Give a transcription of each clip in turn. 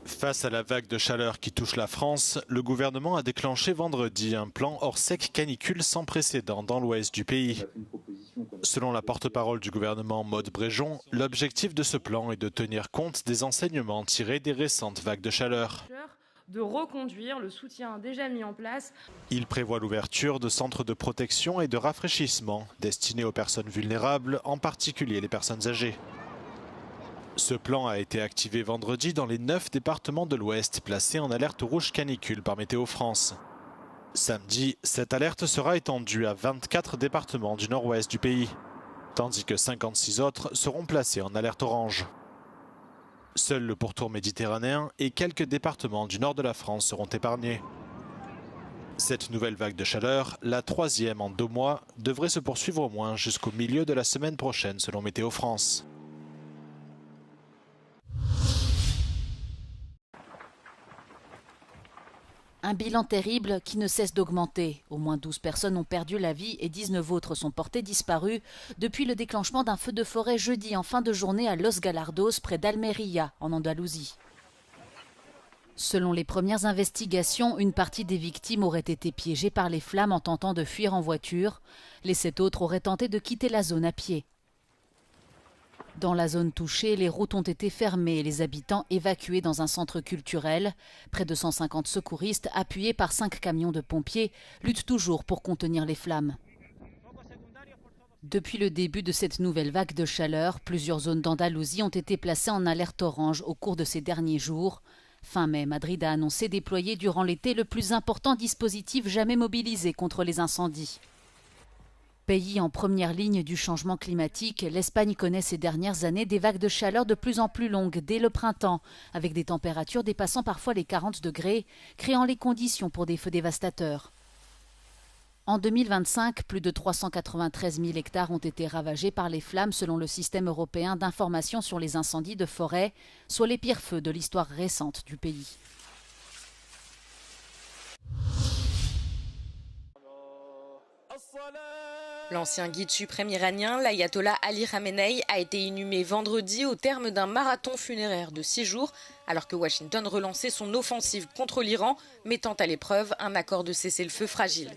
Face à la vague de chaleur qui touche la France, le gouvernement a déclenché vendredi un plan hors sec canicule sans précédent dans l'ouest du pays. Selon la porte-parole du gouvernement Maude Bréjon, l'objectif de ce plan est de tenir compte des enseignements tirés des récentes vagues de chaleur. De reconduire le soutien déjà mis en place. Il prévoit l'ouverture de centres de protection et de rafraîchissement destinés aux personnes vulnérables, en particulier les personnes âgées. Ce plan a été activé vendredi dans les 9 départements de l'Ouest placés en alerte rouge canicule par Météo France. Samedi, cette alerte sera étendue à 24 départements du nord-ouest du pays, tandis que 56 autres seront placés en alerte orange. Seul le pourtour méditerranéen et quelques départements du nord de la France seront épargnés. Cette nouvelle vague de chaleur, la 3e en 2 mois, devrait se poursuivre au moins jusqu'au milieu de la semaine prochaine selon Météo France. Un bilan terrible qui ne cesse d'augmenter. Au moins 12 personnes ont perdu la vie et 19 autres sont portées disparues depuis le déclenchement d'un feu de forêt jeudi en fin de journée à Los Galardos, près d'Almería, en Andalousie. Selon les premières investigations, une partie des victimes aurait été piégée par les flammes en tentant de fuir en voiture. Les 7 autres auraient tenté de quitter la zone à pied. Dans la zone touchée, les routes ont été fermées et les habitants évacués dans un centre culturel. Près de 150 secouristes, appuyés par 5 camions de pompiers, luttent toujours pour contenir les flammes. Depuis le début de cette nouvelle vague de chaleur, plusieurs zones d'Andalousie ont été placées en alerte orange au cours de ces derniers jours. Fin mai, Madrid a annoncé déployer durant l'été le plus important dispositif jamais mobilisé contre les incendies. Pays en première ligne du changement climatique, l'Espagne connaît ces dernières années des vagues de chaleur de plus en plus longues dès le printemps, avec des températures dépassant parfois les 40 degrés, créant les conditions pour des feux dévastateurs. En 2025, plus de 393 000 hectares ont été ravagés par les flammes selon le système européen d'information sur les incendies de forêt, soit les pires feux de l'histoire récente du pays. L'ancien guide suprême iranien, l'ayatollah Ali Khamenei, a été inhumé vendredi au terme d'un marathon funéraire de 6 jours, alors que Washington relançait son offensive contre l'Iran, mettant à l'épreuve un accord de cessez-le-feu fragile.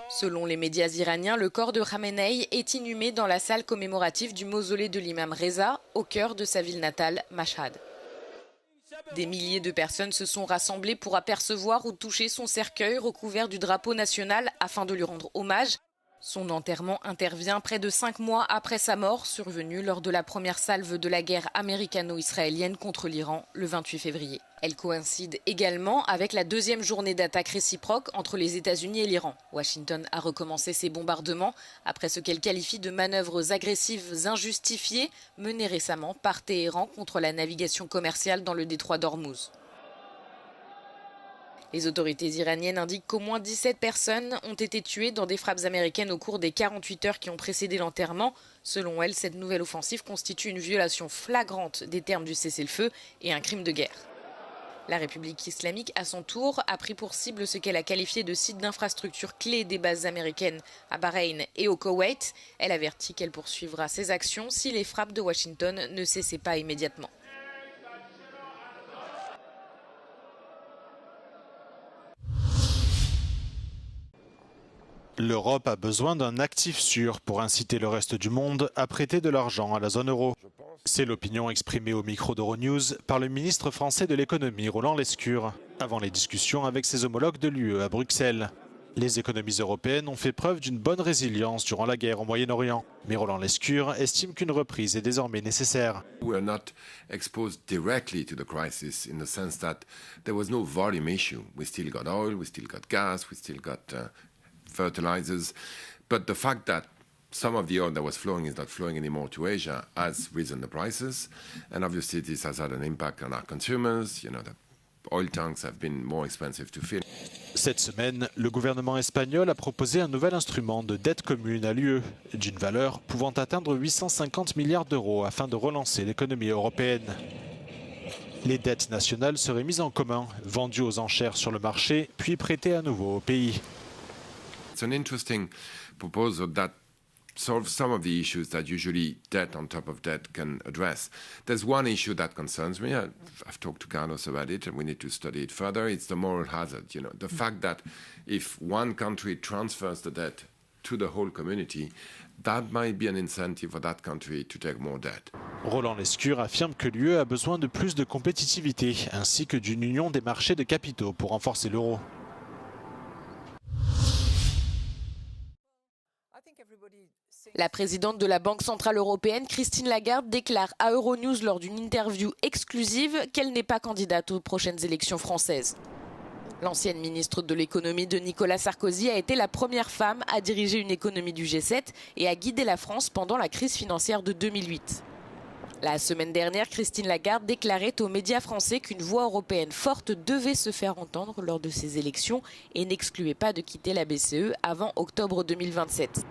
Selon les médias iraniens, le corps de Khamenei est inhumé dans la salle commémorative du mausolée de l'imam Reza, au cœur de sa ville natale, Mashhad. Des milliers de personnes se sont rassemblées pour apercevoir ou toucher son cercueil recouvert du drapeau national afin de lui rendre hommage. Son enterrement intervient près de 5 mois après sa mort, survenue lors de la première salve de la guerre américano-israélienne contre l'Iran le 28 février. Elle coïncide également avec la 2e journée d'attaque réciproque entre les États-Unis et l'Iran. Washington a recommencé ses bombardements après ce qu'elle qualifie de manœuvres agressives injustifiées menées récemment par Téhéran contre la navigation commerciale dans le détroit d'Ormuz. Les autorités iraniennes indiquent qu'au moins 17 personnes ont été tuées dans des frappes américaines au cours des 48 heures qui ont précédé l'enterrement. Selon elles, cette nouvelle offensive constitue une violation flagrante des termes du cessez-le-feu et un crime de guerre. La République islamique, à son tour, a pris pour cible ce qu'elle a qualifié de site d'infrastructure clé des bases américaines à Bahreïn et au Koweït. Elle avertit qu'elle poursuivra ses actions si les frappes de Washington ne cessaient pas immédiatement. L'Europe a besoin d'un actif sûr pour inciter le reste du monde à prêter de l'argent à la zone euro. C'est l'opinion exprimée au micro d'Euronews par le ministre français de l'économie Roland Lescure, avant les discussions avec ses homologues de l'UE à Bruxelles. Les économies européennes ont fait preuve d'une bonne résilience durant la guerre au Moyen-Orient. Mais Roland Lescure estime qu'une reprise est désormais nécessaire. We are not exposed directly to the crisis in the sense that there was no volume issue. We still got oil, we still got gas, we still got fertilizers. But the fact that some of the oil that was flowing is not flowing anymore to Asia has risen the prices. And obviously this has had an impact on our consumers. You know, the oil tanks have been more expensive to fill. Cette semaine, le gouvernement espagnol a proposé un nouvel instrument de dette commune à l'UE, d'une valeur pouvant atteindre 850 milliards d'euros afin de relancer l'économie européenne. Les dettes nationales seraient mises en commun, vendues aux enchères sur le marché, puis prêtées à nouveau au pays. It's an interesting proposal that solve some of the issues that usually debt on top of debt can address. There's one issue that concerns me. I've talked to Carlos about it, and we need to study it further. It's the moral hazard. You know, the fact that if one country transfers the debt to the whole community, that might be an incentive for that country to take more debt. Roland Lescure affirme que l'UE a besoin de plus de compétitivité, ainsi que d'une union des marchés de capitaux pour renforcer l'euro. La présidente de la Banque centrale européenne, Christine Lagarde, déclare à Euronews lors d'une interview exclusive qu'elle n'est pas candidate aux prochaines élections françaises. L'ancienne ministre de l'économie de Nicolas Sarkozy a été la première femme à diriger une économie du G7 et à guider la France pendant la crise financière de 2008. La semaine dernière, Christine Lagarde déclarait aux médias français qu'une voix européenne forte devait se faire entendre lors de ces élections et n'excluait pas de quitter la BCE avant octobre 2027.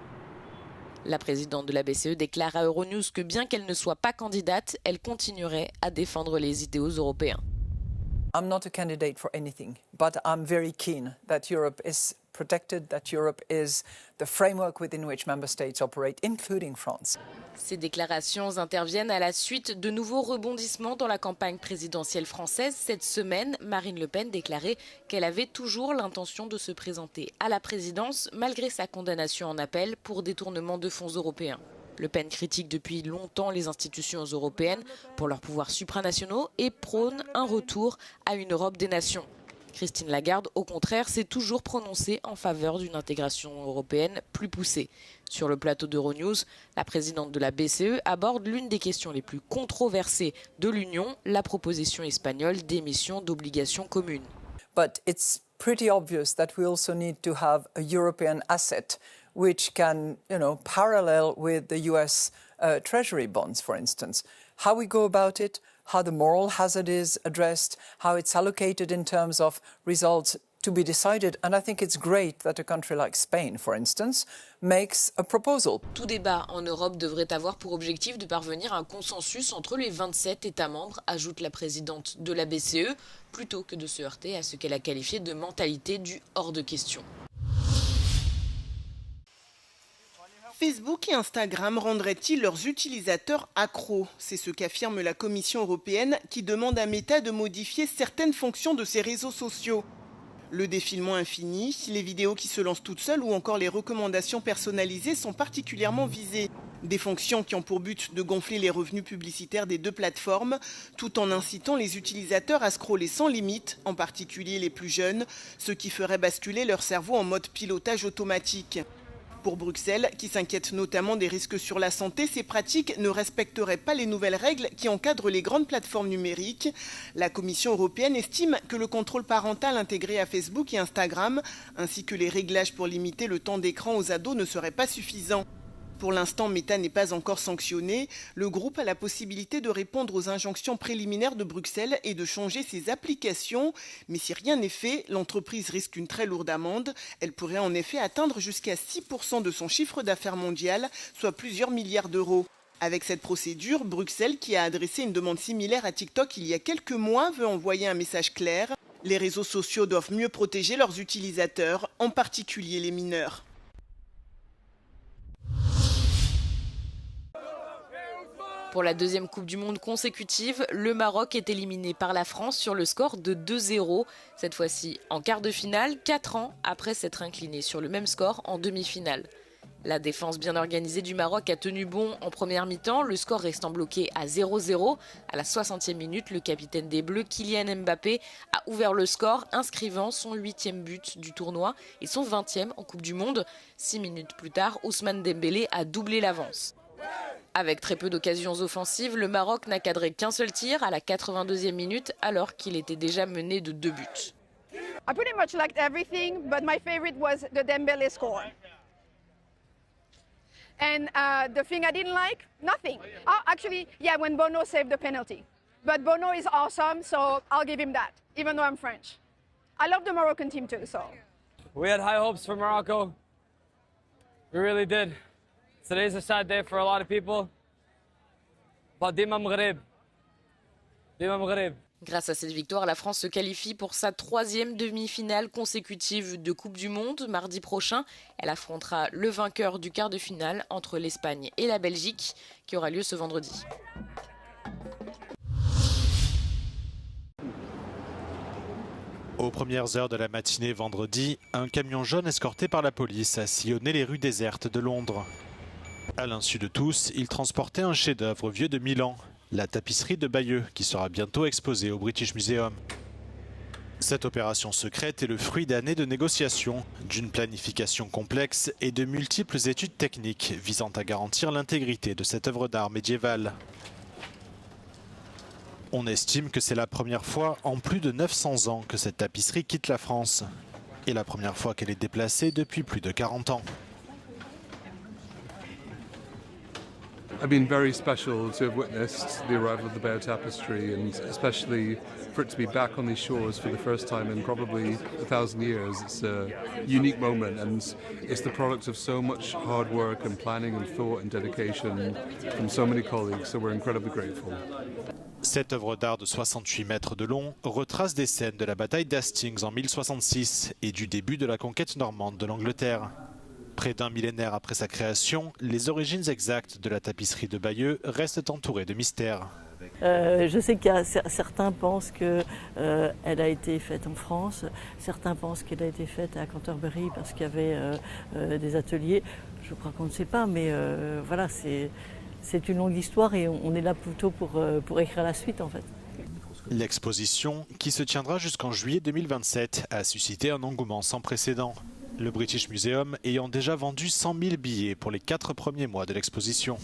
La présidente de la BCE déclare à Euronews que bien qu'elle ne soit pas candidate, elle continuerait à défendre les idéaux européens. I'm not a candidate for anything, but I'm very keen that Europe is protected, that Europe is the framework within which member states operate, including France. Ces déclarations interviennent à la suite de nouveaux rebondissements dans la campagne présidentielle française. Cette semaine, Marine Le Pen déclarait qu'elle avait toujours l'intention de se présenter à la présidence malgré sa condamnation en appel pour détournement de fonds européens. Le Pen critique depuis longtemps les institutions européennes pour leurs pouvoirs supranationaux et prône un retour à une Europe des nations. Christine Lagarde, au contraire, s'est toujours prononcée en faveur d'une intégration européenne plus poussée. Sur le plateau d'Euronews, la présidente de la BCE aborde l'une des questions les plus controversées de l'Union, la proposition espagnole d'émission d'obligations communes. But it's pretty obvious that we also need to have a European asset which can, parallel with the US Treasury bonds, for instance. How we go about it, how the moral hazard is addressed, how it's allocated in terms of results to be decided. And I think it's great that a country like Spain, for instance, makes a proposal. Tout débat en Europe devrait avoir pour objectif de parvenir à un consensus entre les 27 États membres, ajoute la présidente de la BCE, plutôt que de se heurter à ce qu'elle a qualifié de mentalité du hors de question. Facebook et Instagram rendraient-ils leurs utilisateurs accros? C'est ce qu'affirme la Commission européenne qui demande à Meta de modifier certaines fonctions de ses réseaux sociaux. Le défilement infini, les vidéos qui se lancent toutes seules ou encore les recommandations personnalisées sont particulièrement visées. Des fonctions qui ont pour but de gonfler les revenus publicitaires des deux plateformes, tout en incitant les utilisateurs à scroller sans limite, en particulier les plus jeunes, ce qui ferait basculer leur cerveau en mode pilotage automatique. Pour Bruxelles, qui s'inquiète notamment des risques sur la santé, ces pratiques ne respecteraient pas les nouvelles règles qui encadrent les grandes plateformes numériques. La Commission européenne estime que le contrôle parental intégré à Facebook et Instagram, ainsi que les réglages pour limiter le temps d'écran aux ados ne seraient pas suffisants. Pour l'instant, Meta n'est pas encore sanctionné. Le groupe a la possibilité de répondre aux injonctions préliminaires de Bruxelles et de changer ses applications. Mais si rien n'est fait, l'entreprise risque une très lourde amende. Elle pourrait en effet atteindre jusqu'à 6% de son chiffre d'affaires mondial, soit plusieurs milliards d'euros. Avec cette procédure, Bruxelles, qui a adressé une demande similaire à TikTok il y a quelques mois, veut envoyer un message clair. Les réseaux sociaux doivent mieux protéger leurs utilisateurs, en particulier les mineurs. Pour la deuxième Coupe du Monde consécutive, le Maroc est éliminé par la France sur le score de 2-0. Cette fois-ci en quart de finale, 4 ans après s'être incliné sur le même score en demi-finale. La défense bien organisée du Maroc a tenu bon en première mi-temps, le score restant bloqué à 0-0. À la 60e minute, le capitaine des Bleus, Kylian Mbappé, a ouvert le score, inscrivant son 8e but du tournoi et son 20e en Coupe du Monde. 6 minutes plus tard, Ousmane Dembélé a doublé l'avance. Avec très peu d'occasions offensives, le Maroc n'a cadré qu'un seul tir à la 82e minute alors qu'il était déjà mené de 2 buts. I pretty much liked everything, but my favorite was the Dembele score. And the thing I didn't like, nothing. Oh, actually, yeah, when Bono saved the penalty. But Bono is awesome, so I'll give him that, even though I'm French. I love the Moroccan team too, so. We had high hopes for Morocco. We really did. Today's a sad day for a lot of people. But Dima Maghreb. Dima Maghreb. Grâce à cette victoire, la France se qualifie pour sa 3e demi-finale consécutive de Coupe du Monde. Mardi prochain, elle affrontera le vainqueur du quart de finale entre l'Espagne et la Belgique, qui aura lieu ce vendredi. Aux premières heures de la matinée vendredi, un camion jaune escorté par la police a sillonné les rues désertes de Londres. À l'insu de tous, il transportait un chef-d'œuvre vieux de 1000 ans, la tapisserie de Bayeux, qui sera bientôt exposée au British Museum. Cette opération secrète est le fruit d'années de négociations, d'une planification complexe et de multiples études techniques visant à garantir l'intégrité de cette œuvre d'art médiévale. On estime que c'est la première fois en plus de 900 ans que cette tapisserie quitte la France, et la première fois qu'elle est déplacée depuis plus de 40 ans. I've been very special to have witnessed the arrival of the Bayeux Tapestry, and especially for it to be back on these shores for the first time in probably 1,000 years. It's a unique moment, and it's the product of so much hard work and planning and thought and dedication from so many colleagues, so we're incredibly grateful. Cette œuvre d'art de 68 mètres de long retrace des scènes de la bataille d'Hastings en 1066 et du début de la conquête normande de l'Angleterre. Près d'un millénaire après sa création, les origines exactes de la tapisserie de Bayeux restent entourées de mystères. Je sais qu'il y a certains pensent qu'elle a été faite en France, certains pensent qu'elle a été faite à Canterbury parce qu'il y avait des ateliers. Je crois qu'on ne sait pas, mais voilà, c'est une longue histoire et on est là plutôt pour écrire la suite en fait. L'exposition, qui se tiendra jusqu'en juillet 2027, a suscité un engouement sans précédent. Le British Museum ayant déjà vendu 100 000 billets pour les 4 premiers mois de l'exposition.